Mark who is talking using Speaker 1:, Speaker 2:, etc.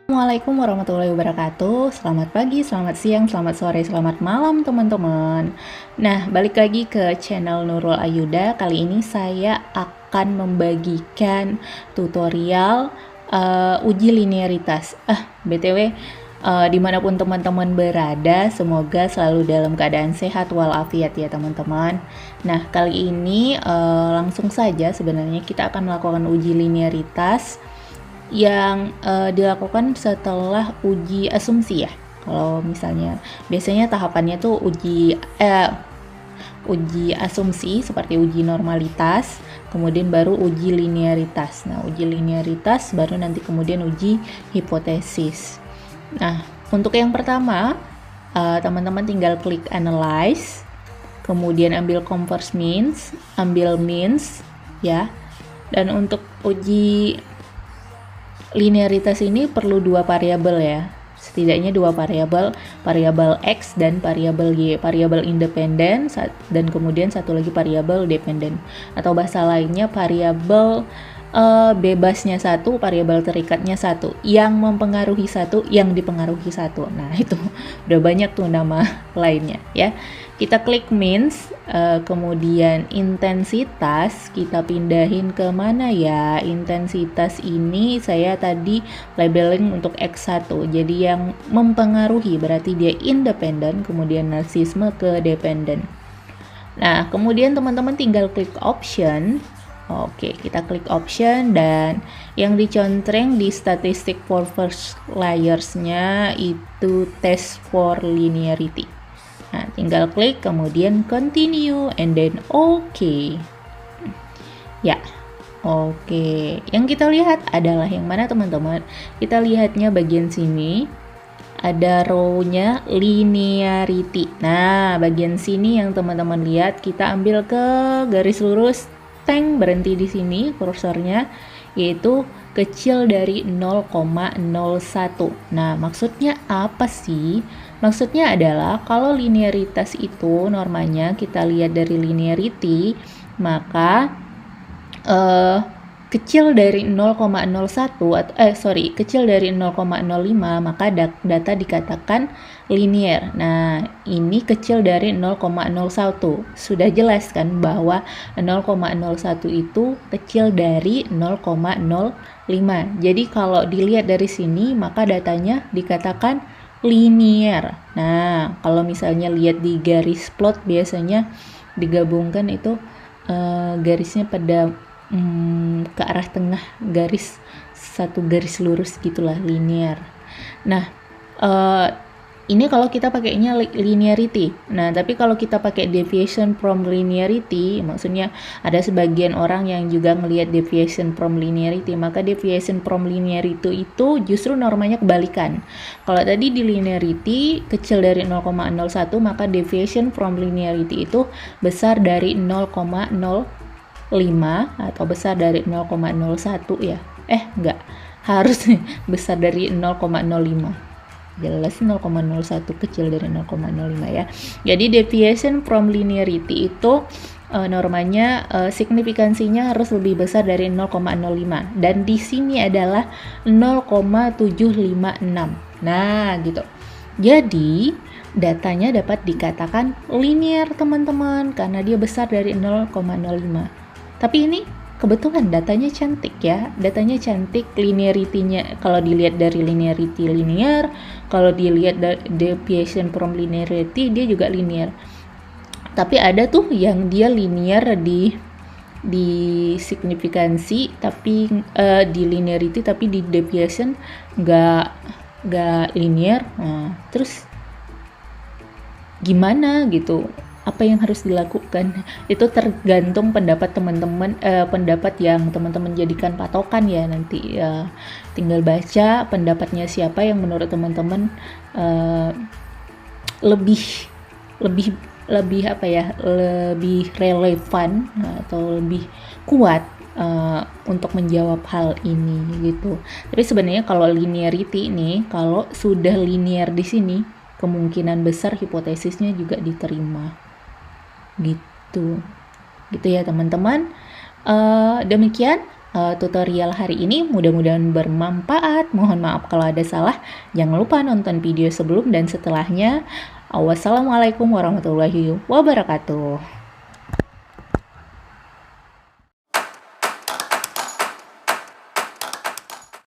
Speaker 1: Assalamualaikum warahmatullahi wabarakatuh. Selamat pagi, selamat siang, selamat sore, selamat malam teman-teman. Nah, balik lagi ke channel Nurul Ayuda. Kali ini saya akan membagikan tutorial uji linearitas. BTW, dimanapun teman-teman berada, semoga selalu dalam keadaan sehat walafiat ya teman-teman. Nah, kali ini langsung saja sebenarnya kita akan melakukan uji linearitas yang dilakukan setelah uji asumsi ya. Kalau misalnya biasanya tahapannya tuh uji asumsi seperti uji normalitas, kemudian baru uji linearitas. Nah, uji linearitas baru nanti kemudian uji hipotesis. Nah, untuk yang pertama, teman-teman tinggal klik analyze, kemudian ambil converse means, ambil means ya. Dan untuk uji linearitas ini perlu dua variabel ya, setidaknya dua variabel, variabel X dan variabel Y, variabel independen dan kemudian satu lagi variabel dependen, atau bahasa lainnya variabel bebasnya satu, variabel terikatnya satu, yang mempengaruhi satu, yang dipengaruhi satu. Nah, itu udah banyak tuh nama lainnya ya. Kita klik means, kemudian intensitas kita pindahin ke mana ya. Intensitas ini saya tadi labeling untuk X1, jadi yang mempengaruhi berarti dia independen, kemudian narsisme ke dependen. Nah, kemudian teman-teman tinggal klik option. Oke, kita klik option dan yang dicontreng di statistic for first layers-nya itu test for linearity. Nah, tinggal klik kemudian continue and then okay. Ya, oke. Yang kita lihat adalah yang mana teman-teman? Kita lihatnya bagian sini. Ada row-nya linearity. Nah, bagian sini yang teman-teman lihat, kita ambil ke garis lurus, berhenti di sini kursornya, yaitu kecil dari 0,01. Nah, maksudnya apa sih? Maksudnya adalah kalau linearitas itu normanya kita lihat dari linearity, maka kecil dari 0,01 kecil dari 0,05 maka data dikatakan linear. Nah, ini kecil dari 0,01. Sudah jelas kan bahwa 0,01 itu kecil dari 0,05. Jadi kalau dilihat dari sini maka datanya dikatakan linear. Nah, kalau misalnya lihat di garis plot biasanya digabungkan itu garisnya pada ke arah tengah, satu garis lurus gitulah, linear. Nah, ini kalau kita pakainya linearity. Nah, tapi kalau kita pakai deviation from linearity, maksudnya ada sebagian orang yang juga ngelihat deviation from linearity, maka deviation from linearity itu justru normanya kebalikan. Kalau tadi di linearity kecil dari 0,01, maka deviation from linearity itu besar dari 0,05 atau besar dari 0,01 ya. Enggak, harus besar dari 0,05. Jelas 0,01 kecil dari 0,05 ya. Jadi deviation from linearity itu normanya signifikansinya harus lebih besar dari 0,05 dan di sini adalah 0,756. Nah, gitu. Jadi datanya dapat dikatakan linear teman-teman karena dia besar dari 0,05. Tapi ini kebetulan datanya cantik ya, datanya cantik, linearity-nya kalau dilihat dari linearity linear, kalau dilihat dari deviation from linearity dia juga linear. Tapi ada tuh yang dia linear di signifikansi tapi di linearity tapi di deviation nggak linear. Nah, terus gimana gitu? Apa yang harus dilakukan? Itu tergantung pendapat teman-teman, pendapat yang teman-teman jadikan patokan ya, nanti tinggal baca pendapatnya siapa yang menurut teman-teman lebih relevan atau lebih kuat untuk menjawab hal ini gitu. Tapi sebenarnya kalau linearity ini, kalau sudah linear di sini, kemungkinan besar hipotesisnya juga diterima. Gitu ya teman-teman. Demikian tutorial hari ini. Mudah-mudahan bermanfaat. Mohon maaf kalau ada salah. Jangan lupa nonton video sebelum dan setelahnya. Wassalamualaikum warahmatullahi wabarakatuh.